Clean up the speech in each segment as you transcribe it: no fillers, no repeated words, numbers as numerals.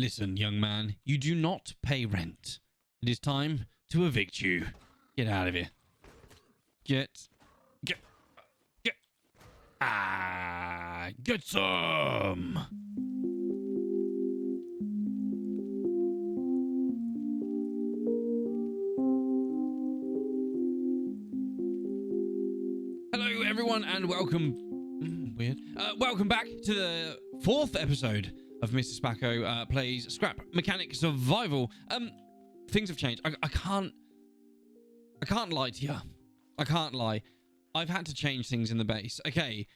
Listen, young man, you do not pay rent. It is time to evict you. Get out of here. Get. Get some. Hello, everyone, and welcome. Weird. Welcome back to the 4th episode of Mr. Spacko plays Scrap Mechanic Survival. Things have changed. I can't lie to you. I can't lie. I've had to change things in the base. Okay.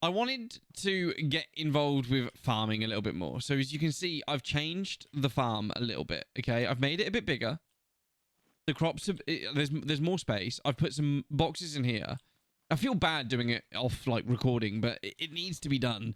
I wanted to get involved with farming a little bit more. So as you can see, I've changed the farm a little bit. Okay. I've made it a bit bigger. The crops, there's more space. I've put some boxes in here. I feel bad doing it off like recording, but it needs to be done.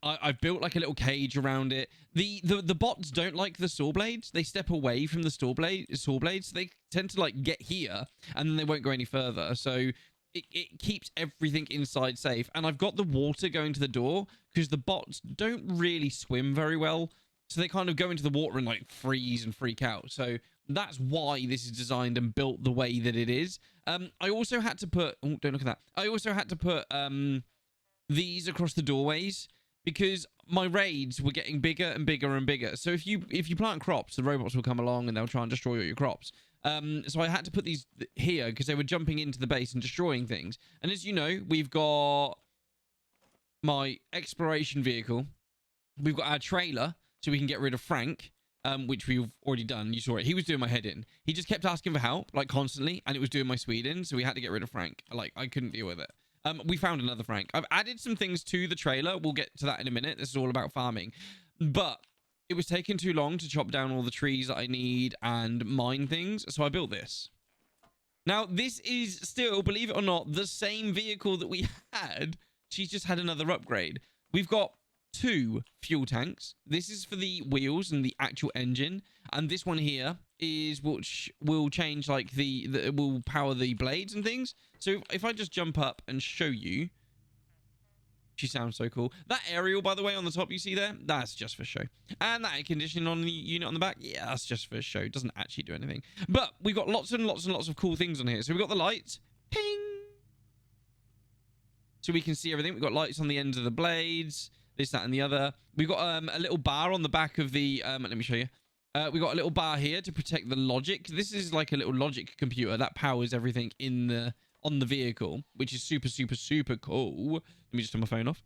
I've built like a little cage around it. The bots don't like the saw blades. They step away from the saw blades. So they tend to like get here and then they won't go any further. So it keeps everything inside safe. And I've got the water going to the door because the bots don't really swim very well. So they kind of go into the water and like freeze and freak out. So that's why this is designed and built the way that it is. I also had to put... Oh, don't look at that. I also had to put these across the doorways because my raids were getting bigger and bigger and bigger. So if you plant crops, the robots will come along and they'll try and destroy all your crops. So I had to put these here because they were jumping into the base and destroying things. And as you know, we've got my exploration vehicle. We've got our trailer so we can get rid of Frank. Which we've already done. You saw it. He was doing my head in. He just kept asking for help, like constantly, and it was doing my Swede in, so we had to get rid of Frank. Like, I couldn't deal with it. We found another Frank. I've added some things to the trailer. We'll get to that in a minute. This is all about farming. But it was taking too long to chop down all the trees that I need and mine things, so I built this. Now, this is still, believe it or not, the same vehicle that we had. She's just had another upgrade. We've got 2 fuel tanks. This is for the wheels and the actual engine, and this one here is which will change like it will power the blades and things. So if I just jump up and show you, she sounds so cool. That aerial, by the way, on the top you see there, that's just for show. And that air conditioning on the unit on the back, yeah, that's just for show. It doesn't actually do anything. But we've got lots and lots and lots of cool things on here. So we've got the lights, ping, so we can see everything. We've got lights on the ends of the blades. This, that, and the other. We've got a little bar on the back of the... let me show you. We've got a little bar here to protect the logic. This is like a little logic computer that powers everything on the vehicle, which is super, super, super cool. Let me just turn my phone off.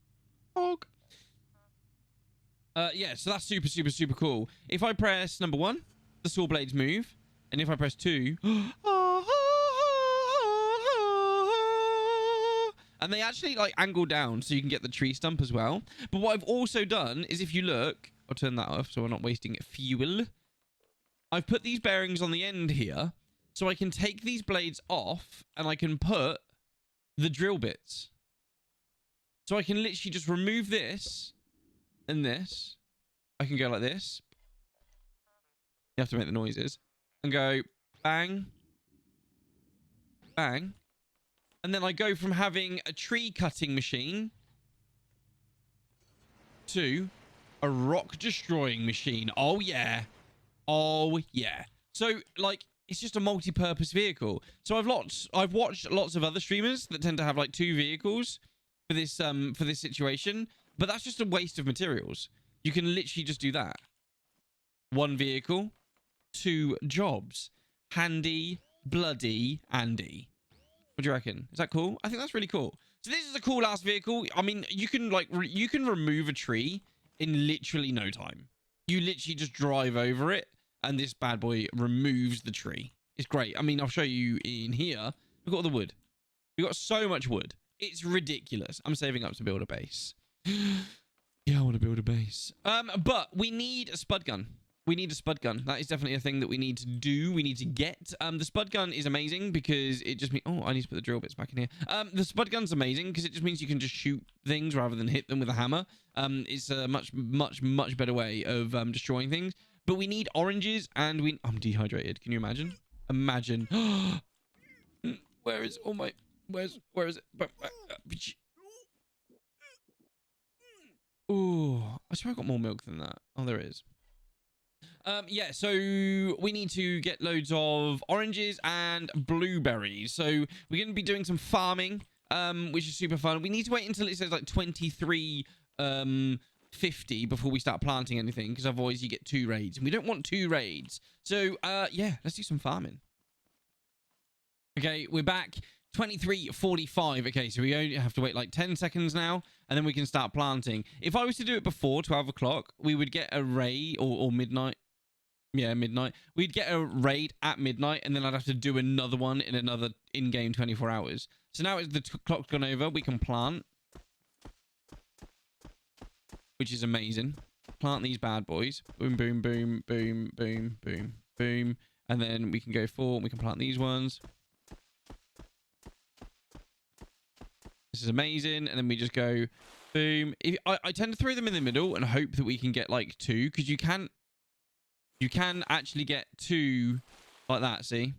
Yeah, so that's super, super, super cool. If I press number 1, the saw blades move. And if I press 2... And they actually like angle down so you can get the tree stump as well. But what I've also done is if you look, I'll turn that off so we're not wasting fuel. I've put these bearings on the end here so I can take these blades off and I can put the drill bits. So I can literally just remove this and this. I can go like this. You have to make the noises. And go bang, bang. And then I go from having a tree cutting machine to a rock destroying machine. Oh, yeah. Oh, yeah. So, like, it's just a multi-purpose vehicle. So I've watched lots of other streamers that tend to have, like, 2 vehicles for this situation. But that's just a waste of materials. You can literally just do that. 1 vehicle, 2 jobs. Handy, bloody Andy. What do you reckon? Is that cool? I think that's really cool. So this is a cool ass vehicle. I mean, you can like you can remove a tree in literally no time. You literally just drive over it and this bad boy removes the tree. It's great. I mean, I'll show you in here. Look at all the wood. We've got so much wood. It's ridiculous. I'm saving up to build a base. Yeah, I want to build a base. But we need a spud gun. We need a spud gun. That is definitely a thing that we need to do. We need to get. The spud gun is amazing because it just means... Oh, I need to put the drill bits back in here. The spud gun's amazing because it just means you can just shoot things rather than hit them with a hammer. It's a much, much, much better way of destroying things. But we need oranges and we... I'm dehydrated. Can you imagine? Imagine. Where is all my... Where is it? Oh, I swear I got more milk than that. Oh, there it is. Yeah, so we need to get loads of oranges and blueberries. So we're going to be doing some farming, which is super fun. We need to wait until it says like 23, 50 before we start planting anything, because otherwise you get 2 raids, and we don't want 2 raids. So, yeah, let's do some farming. Okay, we're back. 23:45. Okay, so we only have to wait like 10 seconds now, and then we can start planting. If I was to do it before 12 o'clock, we would get a raid, or midnight. Yeah, midnight. We'd get a raid at midnight, and then I'd have to do another one in another in-game 24 hours. So now the clock's gone over, we can plant, which is amazing. Plant these bad boys. Boom, boom, boom, boom, boom, boom, boom. And then we can go forward, we can plant these ones. This is amazing. And then we just go boom. I tend to throw them in the middle and hope that we can get like 2, because you can actually get 2 like that, see?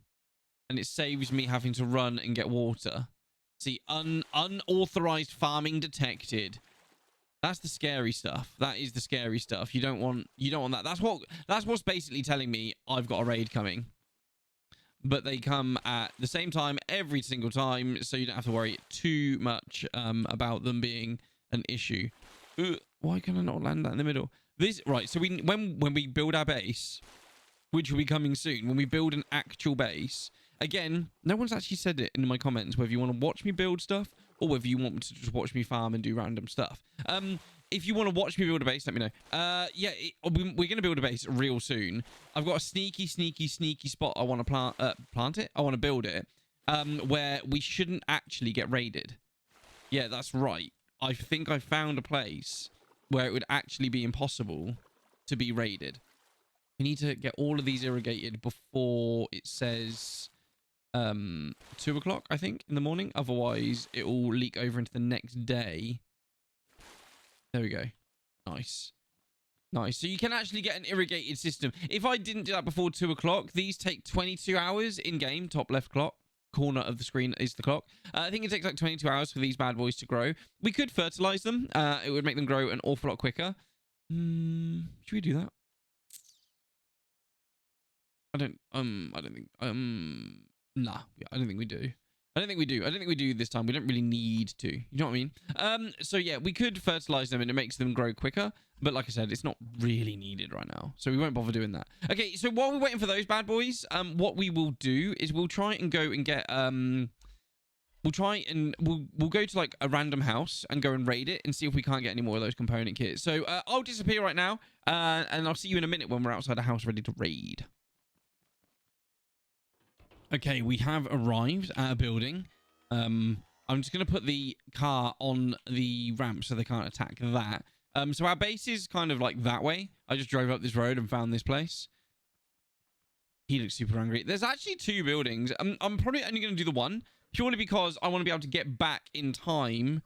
And it saves me having to run and get water. See, unauthorized farming detected. That's the scary stuff. That is the scary stuff. You don't want that. That's what's basically telling me I've got a raid coming. But they come at the same time every single time, so you don't have to worry too much about them being an issue. Why can I not land that in the middle? Right, so when we build our base, which will be coming soon, when we build an actual base, again, no one's actually said it in my comments whether you want to watch me build stuff or whether you want to just watch me farm and do random stuff. If you want to watch me build a base, let me know. Yeah, we're going to build a base real soon. I've got a sneaky spot I want to plant it. I want to build it, where we shouldn't actually get raided. Yeah, that's right. I think I found a place where it would actually be impossible to be raided. We need to get all of these irrigated before it says 2 o'clock, I think, in the morning. Otherwise, it will leak over into the next day. There we go. Nice. Nice. So you can actually get an irrigated system. If I didn't do that before 2 o'clock, these take 22 hours in-game. Top left clock. Corner of the screen is the clock. I think it takes like 22 hours for these bad boys to grow. We could fertilize them. It would make them grow an awful lot quicker. Should we do that? I don't think, nah, I don't think we do. I don't think we do this time. We don't really need to. You know what I mean? So yeah, we could fertilize them and it makes them grow quicker. But like I said, it's not really needed right now. So we won't bother doing that. Okay, so while we're waiting for those bad boys, what we will do is we'll try and go and get, we'll go to like a random house and go and raid it and see if we can't get any more of those component kits. So I'll disappear right now and I'll see you in a minute when we're outside the house ready to raid. Okay, we have arrived at a building. I'm just going to put the car on the ramp so they can't attack that. So our base is kind of like that way. I just drove up this road and found this place. He looks super angry. There's actually 2 buildings. I'm probably only going to do the one, purely because I want to be able to get back in time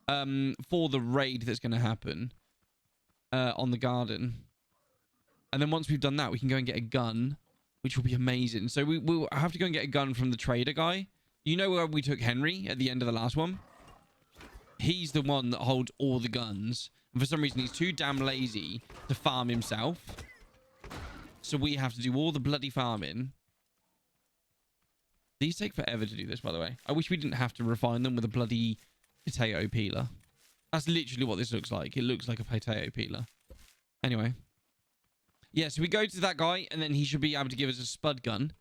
for the raid that's going to happen on the garden. And then once we've done that, we can go and get a gun, which will be amazing. So we'll have to go and get a gun from the trader guy. You know where we took Henry at the end of the last one? He's the one that holds all the guns. And for some reason, he's too damn lazy to farm himself. So we have to do all the bloody farming. These take forever to do this, by the way. I wish we didn't have to refine them with a bloody potato peeler. That's literally what this looks like. It looks like a potato peeler. Anyway. Yeah, so we go to that guy, and then he should be able to give us a spud gun.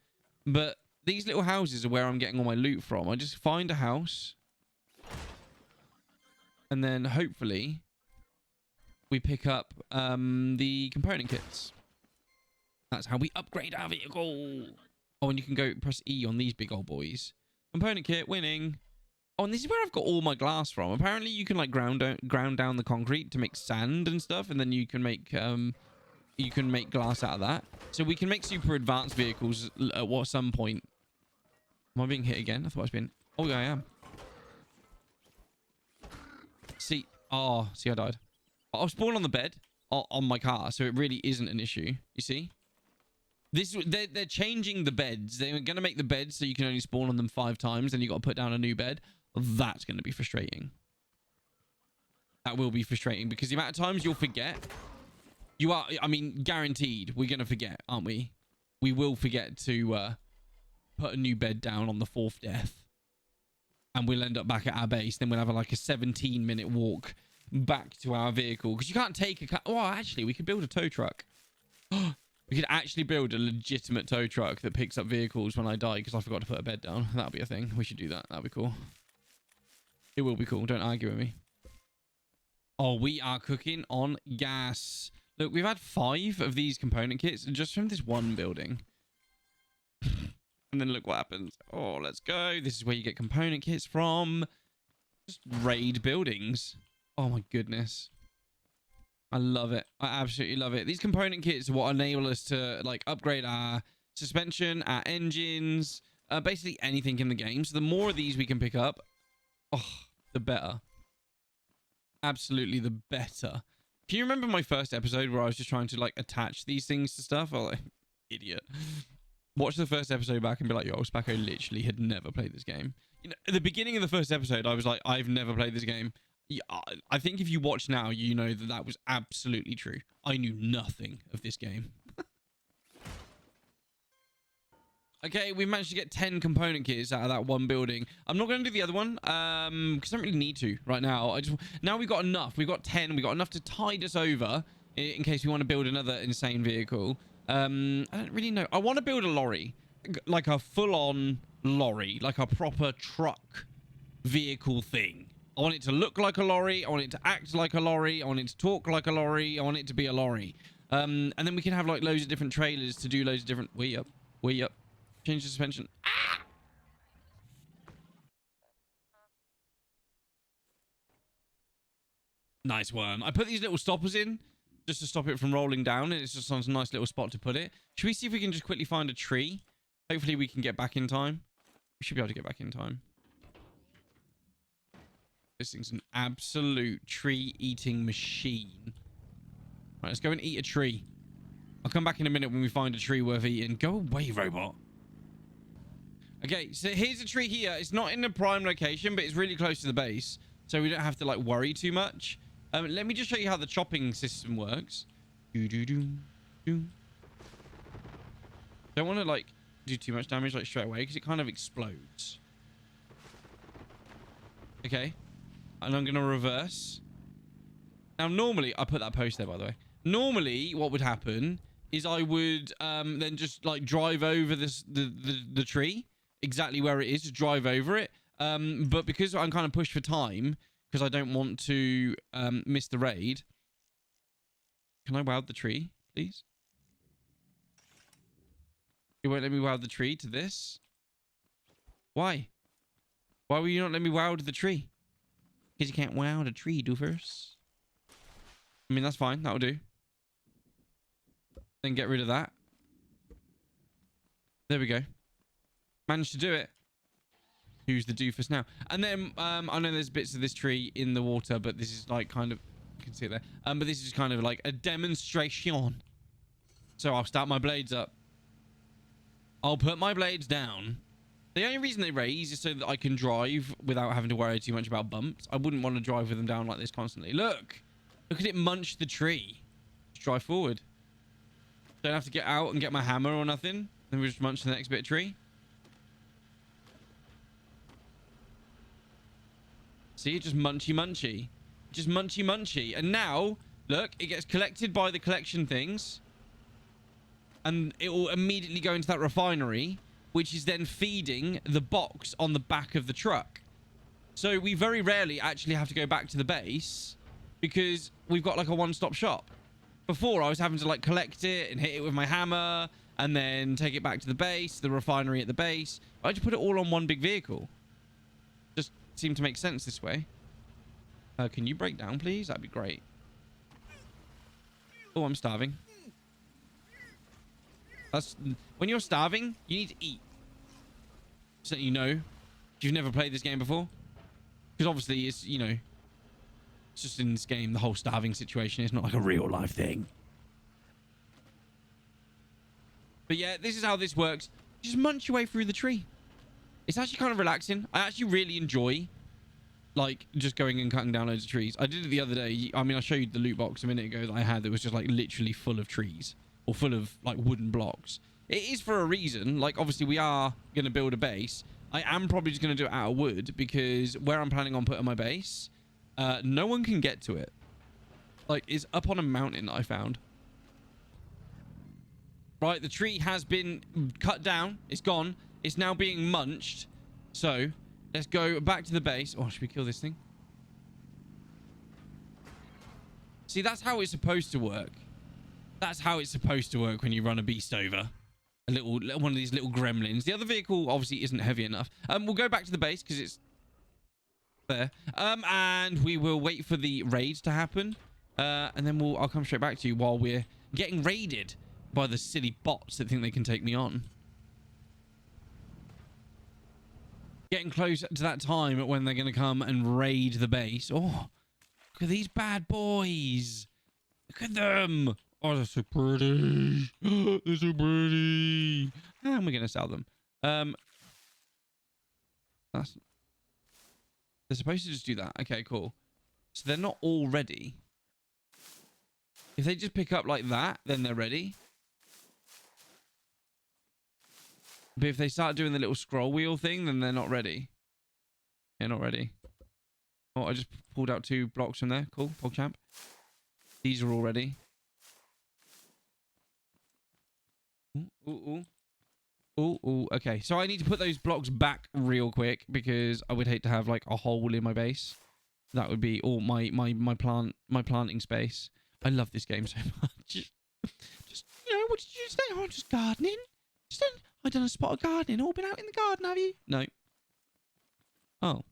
But these little houses are where I'm getting all my loot from. I just find a house. And then, hopefully, we pick up the component kits. That's how we upgrade our vehicle. Oh, and you can go press E on these big old boys. Component kit, winning. Oh, and this is where I've got all my glass from. Apparently, you can, like, ground down the concrete to make sand and stuff. And then you can make... glass out of that. So we can make super advanced vehicles at some point. Am I being hit again? I thought I was being... Oh, yeah, I am. See, I died. I'll spawn on the bed on my car, so it really isn't an issue. You see? They're changing the beds. They're going to make the beds so you can only spawn on them 5 times, and you got to put down a new bed. That's going to be frustrating. That will be frustrating, because the amount of times you'll forget... You are, I mean, guaranteed we're going to forget, aren't we? We will forget to put a new bed down on the 4th death. And we'll end up back at our base. Then we'll have like a 17-minute walk back to our vehicle. Because you can't take a... Oh, actually, we could build a tow truck. We could actually build a legitimate tow truck that picks up vehicles when I die because I forgot to put a bed down. That'll be a thing. We should do that. That'll be cool. It will be cool. Don't argue with me. Oh, we are cooking on gas. Look, we've had 5 of these component kits just from this one building. And then look what happens. Oh, let's go. This is where you get component kits from. Just raid buildings. Oh my goodness. I love it. I absolutely love it. These component kits are what enable us to like upgrade our suspension, our engines, basically anything in the game. So the more of these we can pick up, oh, the better. Absolutely the better. Can you remember my first episode where I was just trying to like attach these things to stuff? Oh, like, idiot. Watch the first episode back and be like, yo, Spacko literally had never played this game. You know, at the beginning of the first episode, I was like, I've never played this game. Yeah, I think if you watch now, you know that that was absolutely true. I knew nothing of this game. Okay, we managed to get 10 component kits out of that one building. I'm not going to do the other one because I don't really need to right now. Now we've got enough. We've got 10. We've got enough to tide us over in case we want to build another insane vehicle. I don't really know. I want to build a lorry, like a full-on lorry, like a proper truck vehicle thing. I want it to look like a lorry. I want it to act like a lorry. I want it to talk like a lorry. I want it to be a lorry. And then we can have like loads of different trailers to do loads of different... Way up. Way up. Change the suspension. Ah! Nice one. I put these little stoppers in just to stop it from rolling down. And it's just a nice little spot to put it. Should we see if we can just quickly find a tree? Hopefully we can get back in time. We should be able to get back in time. This thing's an absolute tree-eating machine. Right, let's go and eat a tree. I'll come back in a minute when we find a tree worth eating. Go away, robot. Okay, so here's a tree here. It's not in the prime location, but it's really close to the base. So we don't have to, like, worry too much. Let me just show you how the chopping system works. Don't want to, like, do too much damage, like, straight away, because it kind of explodes. Okay. And I'm going to reverse. Now, normally... I put that post there, by the way. Normally, what would happen is I would then just, like, drive over the tree. Exactly where it is. Just drive over it. But because I'm kind of pushed for time, because I don't want to miss the raid... Can I weld the tree, please? You won't let me weld the tree to this? Why? Why will you not let me weld the tree? Because you can't weld a tree, doofers. I mean, that's fine. That'll do. Then get rid of that. There we go. Managed to do it. Who's the doofus now? And then, I know there's bits of this tree in the water, but this is like kind of... You can see it there. But this is kind of like a demonstration. So I'll start my blades up. I'll put my blades down. The only reason they raise is so that I can drive without having to worry too much about bumps. I wouldn't want to drive with them down like this constantly. Look! Look at it munch the tree. Just drive forward. Don't have to get out and get my hammer or nothing. Then we just munch the next bit of tree. See? Just munchy munchy. Just munchy munchy. And now, look, it gets collected by the collection things. And it will immediately go into that refinery, which is then feeding the box on the back of the truck. So we very rarely actually have to go back to the base because we've got like a one-stop shop. Before, I was having to like collect it and hit it with my hammer and then take it back to the base, the refinery at the base. I just put it all on one big vehicle. Just seemed to make sense this way. Can you break down, please? That'd be great. Oh, I'm starving. That's when you're starving, you need to eat. So that you know, if you've never played this game before, because obviously it's, you know, it's just in this game the whole starving situation is not like a real life thing. But yeah, this is how this works. Just munch your way through the tree. It's actually kind of relaxing. I actually really enjoy like just going and cutting down loads of trees. I did it the other day. I mean, I showed you the loot box a minute ago that I had that was just like literally full of trees or full of like wooden blocks. It is for a reason. Like, obviously we are going to build a base. I am probably just going to do it out of wood because where I'm planning on putting my base, no one can get to it. Like, it's up on a mountain I found. Right, the tree has been cut down. It's gone. It's now being munched. So, let's go back to the base. Oh, should we kill this thing? See, that's how it's supposed to work. That's how it's supposed to work when you run a beast over. A little one of these little gremlins. The other vehicle obviously isn't heavy enough. We'll go back to the base because it's there. And we will wait for the raid to happen. And then I'll come straight back to you while we're getting raided by the silly bots that think they can take me on. Getting close to that time when they're going to come and raid the base. Oh, look at these bad boys. Look at them. Oh, they're so pretty. They're so pretty. And we're going to sell them. They're supposed to just do that. Okay, cool. So they're not all ready. If they just pick up like that, then they're ready. But if they start doing the little scroll wheel thing, then they're not ready. They're not ready. Oh, I just pulled out 2 blocks from there. Cool. PogChamp. These are all ready. Ooh, ooh, ooh. Ooh, ooh. Okay, so I need to put those blocks back real quick because I would hate to have like a hole in my base. That would be all my planting space. I love this game so much. Just, you know, what did you say? Oh, just gardening. I done a spot of gardening. All been out in the garden, have you? No. Oh.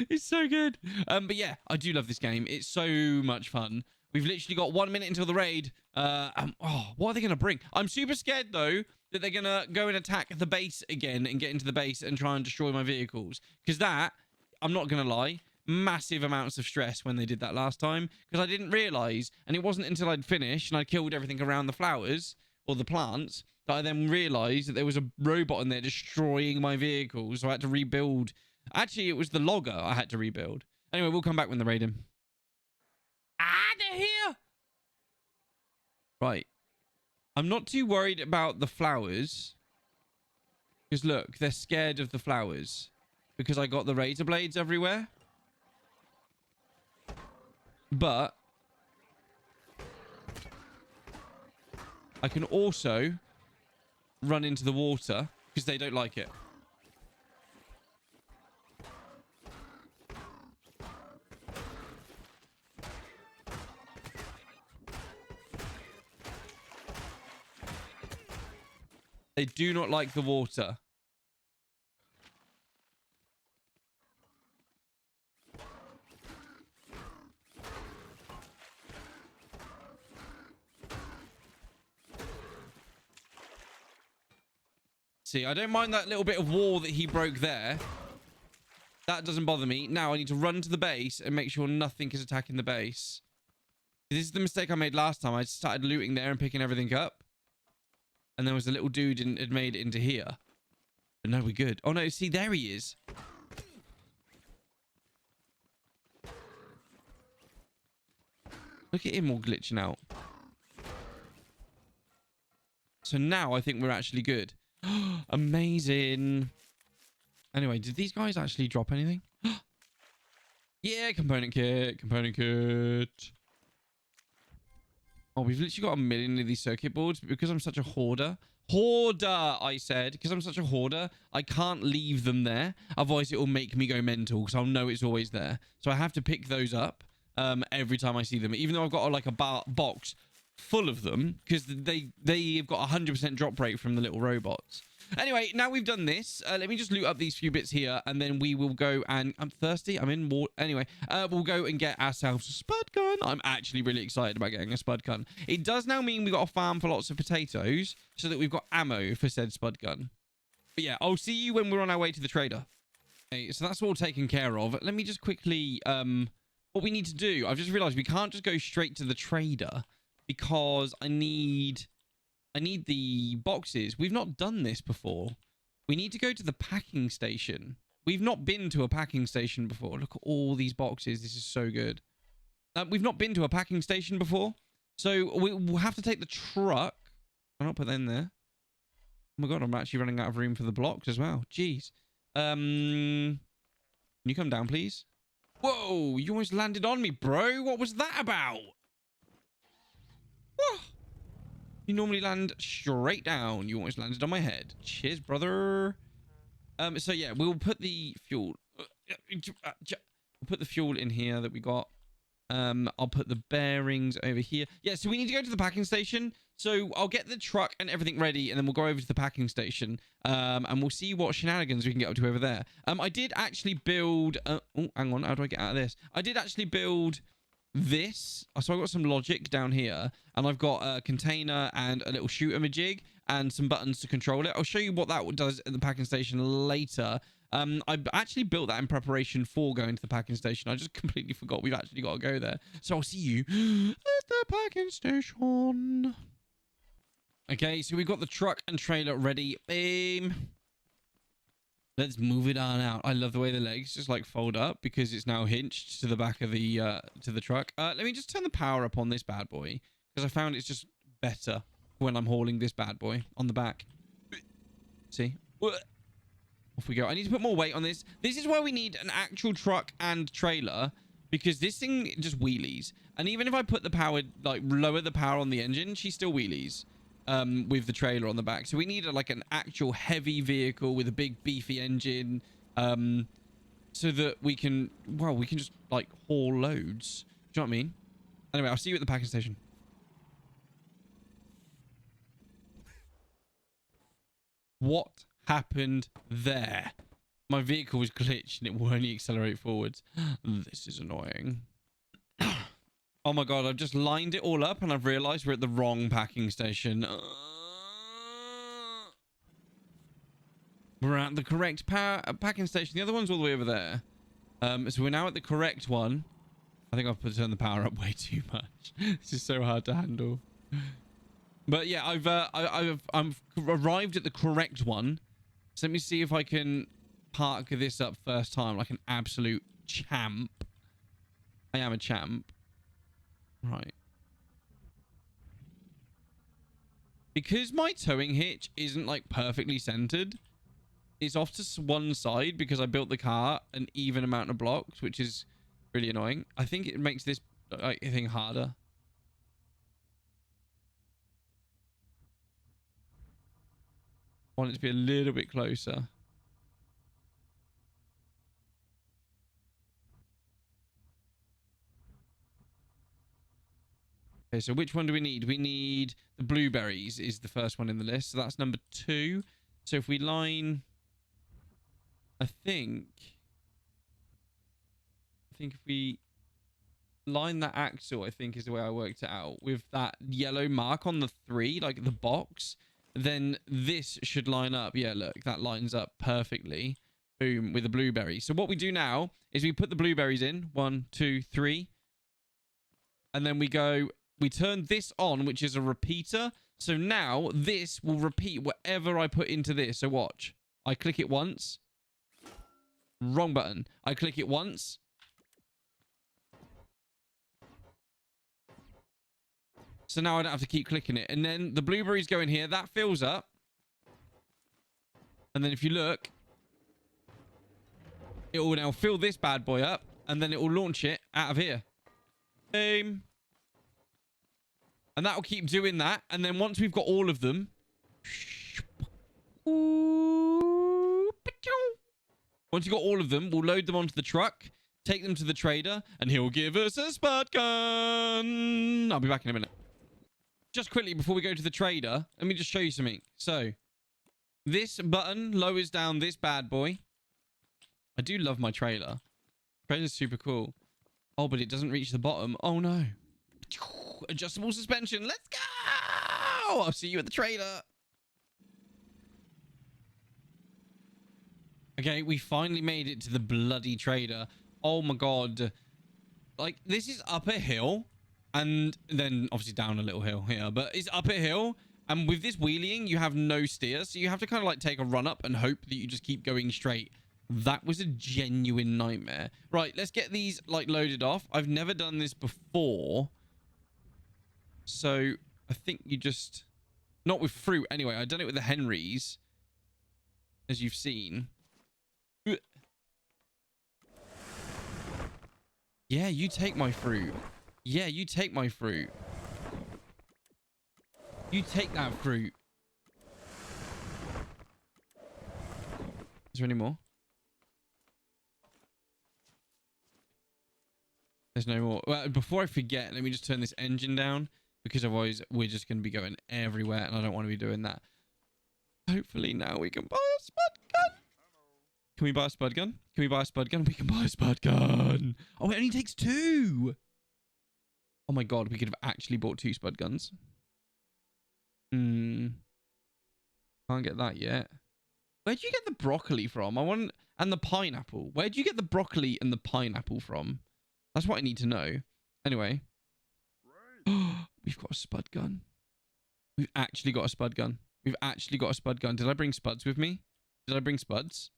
It's so good. But yeah, I do love this game. It's so much fun. We've literally got 1 minute until the raid. Oh, what are they going to bring? I'm super scared, though, that they're going to go and attack the base again and get into the base and try and destroy my vehicles. Because that, I'm not going to lie, massive amounts of stress when they did that last time. Because I didn't realise, and it wasn't until I'd finished and I killed everything around the flowers or the plants that I then realised that there was a robot in there destroying my vehicles. So I had to rebuild. Actually, it was the logger I had to rebuild. Anyway, we'll come back when they're raiding. Ah, they're here! Right. I'm not too worried about the flowers. Because look, they're scared of the flowers. Because I got the razor blades everywhere. But I can also run into the water because they don't like it. They do not like the water. See, I don't mind that little bit of wall that he broke there. That doesn't bother me. Now I need to run to the base and make sure nothing is attacking the base. This is the mistake I made last time. I started looting there and picking everything up. And there was a little dude and had made it into here. But no, we're good. Oh no, see, there he is. Look at him all glitching out. So now I think we're actually good. Amazing. Anyway, did these guys actually drop anything? Yeah, component kit. Component kit. Oh, we've literally got 1 million of these circuit boards, but because I'm such a hoarder. Hoarder, I said. Because I'm such a hoarder, I can't leave them there. Otherwise, it will make me go mental because I'll know it's always there. So I have to pick those up every time I see them. Even though I've got like a box full of them because they've got 100% drop rate from the little robots. Anyway, now we've done this, let me just loot up these few bits here and then we will go and I'm thirsty, I'm in water. Anyway, we'll go and get ourselves a spud gun. I'm actually really excited about getting a spud gun. It does now mean we've got to farm for lots of potatoes so that we've got ammo for said spud gun. But yeah, I'll see you when we're on our way to the trader. Okay, so that's all taken care of. Let me just quickly what we need to do. I've just realized we can't just go straight to the trader because I need the boxes. We've not done this before. We need to go to the packing station we've not been to a packing station before. Look at all these boxes. This is so good. We've not been to a packing station before. So we'll have to take the truck. I'll not put that in there. Oh my god, I'm actually running out of room for the blocks as well. Jeez. Can you come down, please? Whoa, you almost landed on me, bro. What was that about? Whoa. You normally land straight down. You almost landed on my head. Cheers, brother. So yeah, we'll put the fuel. We'll put the fuel in here that we got. I'll put the bearings over here. Yeah, so we need to go to the packing station. So I'll get the truck and everything ready, and then we'll go over to the packing station. And we'll see what shenanigans we can get up to over there. I did actually build... oh, hang on. How do I get out of this? I did actually build this. So I've got some logic down here, and I've got a container and a little shooter majig and some buttons to control it. I'll show you what that does at the packing station later. I actually built that in preparation for going to the packing station. I just completely forgot we've actually got to go there. So I'll see you at the packing station. Okay, so we've got the truck and trailer ready. Let's move it on out. I love the way the legs just like fold up because it's now hinged to the back of the to the truck. Let me just turn the power up on this bad boy because I found it's just better when I'm hauling this bad boy on the back. See? Off we go. I need to put more weight on this. This is why we need an actual truck and trailer, because this thing just wheelies. And even if I put the power, like lower the power on the engine, she still wheelies with the trailer on the back. So we need like an actual heavy vehicle with a big beefy engine so that we can, well, we can just like haul loads. Do you know what I mean? Anyway, I'll see you at the packing station. What happened there? My vehicle was glitched and it will only accelerate forwards. This is annoying. Oh my god, I've just lined it all up and I've realized we're at the wrong packing station. We're at the correct packing station. The other one's all the way over there. So we're now at the correct one. I think I've turned the power up way too much. This is so hard to handle. But yeah, I've arrived at the correct one. So let me see if I can park this up first time like an absolute champ. I am a champ. Right. Because my towing hitch isn't like perfectly centered, it's off to one side because I built the car an even amount of blocks, which is really annoying. I think it makes this thing harder. I want it to be a little bit closer. Okay, so which one do we need? We need the blueberries is the first one in the list. So that's number 2. So if we line... I think if we line that axle, I think is the way I worked it out, with that yellow mark on the 3, like the box, then this should line up. Yeah, look, that lines up perfectly. Boom, with the blueberry. So what we do now is we put the blueberries in. 1, 2, 3. And then we go... We turn this on, which is a repeater. So now this will repeat whatever I put into this. So watch. I click it once. Wrong button. I click it once. So now I don't have to keep clicking it. And then the blueberries go in here. That fills up. And then if you look, it will now fill this bad boy up. And then it will launch it out of here. And that will keep doing that. And then once we've got all of them... Once you've got all of them, we'll load them onto the truck, take them to the trader, and he'll give us a spud gun. I'll be back in a minute. Just quickly, before we go to the trader, let me just show you something. So, this button lowers down this bad boy. I do love my trailer. Trailer's super cool. Oh, but it doesn't reach the bottom. Oh, no. Adjustable suspension. Let's go! I'll see you at the trader. Okay, we finally made it to the bloody trader. Oh my god. Like, this is up a hill. And then, obviously, down a little hill here. But it's up a hill. And with this wheeling, you have no steer. So you have to kind of, like, take a run up and hope that you just keep going straight. That was a genuine nightmare. Right, let's get these like loaded off. I've never done this before. So I think you just... Not with fruit anyway. I've done it with the Henrys, as you've seen. Yeah, you take my fruit. Yeah, you take my fruit. You take that fruit. Is there any more? There's no more. Well, before I forget, let me just turn this engine down, because otherwise we're just going to be going everywhere, and I don't want to be doing that. Hopefully now we can buy a spud gun. Can we buy a spud gun? Can we buy a spud gun? We can buy a spud gun. Oh, it only takes 2. Oh my god, we could have actually bought 2 spud guns. Can't get that yet. Where'd you get the broccoli from? And the pineapple. Where'd you get the broccoli and the pineapple from? That's what I need to know. Anyway. We've got a spud gun. We've actually got a spud gun. We've actually got a spud gun. Did I bring spuds with me? Did I bring spuds?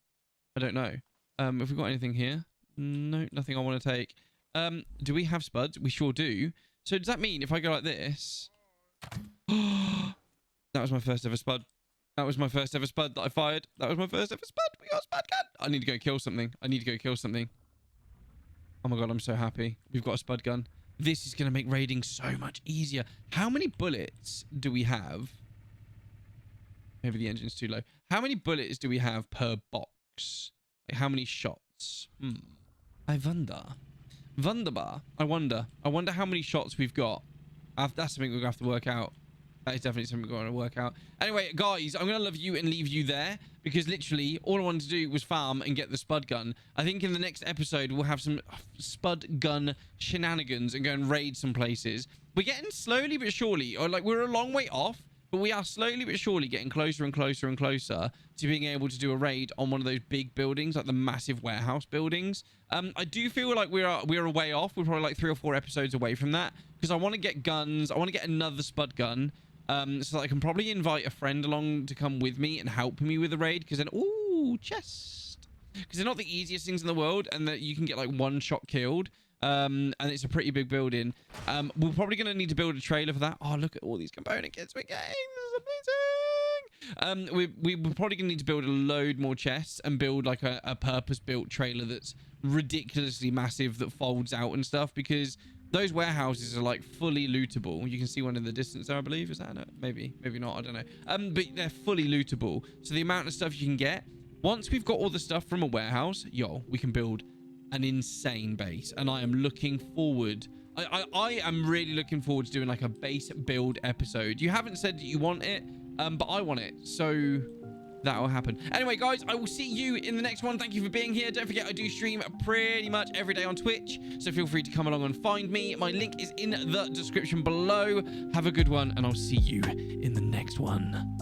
I don't know. Have we got anything here? No, nothing I want to take. Do we have spuds? We sure do. So does that mean if I go like this... That was my first ever spud. That was my first ever spud that I fired. That was my first ever spud. We got a spud gun. I need to go kill something. I need to go kill something. Oh my god, I'm so happy. We've got a spud gun. This is going to make raiding so much easier. How many bullets do we have? Maybe the engine's too low. How many bullets do we have per box? Like how many shots? I wonder. Wunderbar. I wonder how many shots we've got. That's something we're going to have to work out. That is definitely something we're going to work out. Anyway, guys, I'm going to love you and leave you there, because literally all I wanted to do was farm and get the spud gun. I think in the next episode, we'll have some spud gun shenanigans and go and raid some places. We're getting slowly but surely, or like we're a long way off, but we are slowly but surely getting closer and closer and closer to being able to do a raid on one of those big buildings, like the massive warehouse buildings. I do feel like we're a way off. We're probably like 3 or 4 episodes away from that, because I want to get guns. I want to get another spud gun. So that I can probably invite a friend along to come with me and help me with the raid, because then, ooh, chest. Because they're not the easiest things in the world, and that you can get like 1 shot killed. And it's a pretty big building. We're probably going to need to build a trailer for that. Oh, look at all these component kits we're getting. This is amazing. We're probably going to need to build a load more chests and build like a purpose-built trailer that's ridiculously massive that folds out and stuff, because those warehouses are like fully lootable. You can see one in the distance there, I believe. Is that it? Maybe not. I don't know. But they're fully lootable. So the amount of stuff you can get, once we've got all the stuff from a warehouse, we can build an insane base. And I am looking forward. I am really looking forward to doing like a base build episode. You haven't said that you want it, but I want it. So that will happen. Anyway, guys, I will see you in the next one. Thank you for being here. Don't forget, I do stream pretty much every day on Twitch, so feel free to come along and find me. My link is in the description below. Have a good one, and I'll see you in the next one.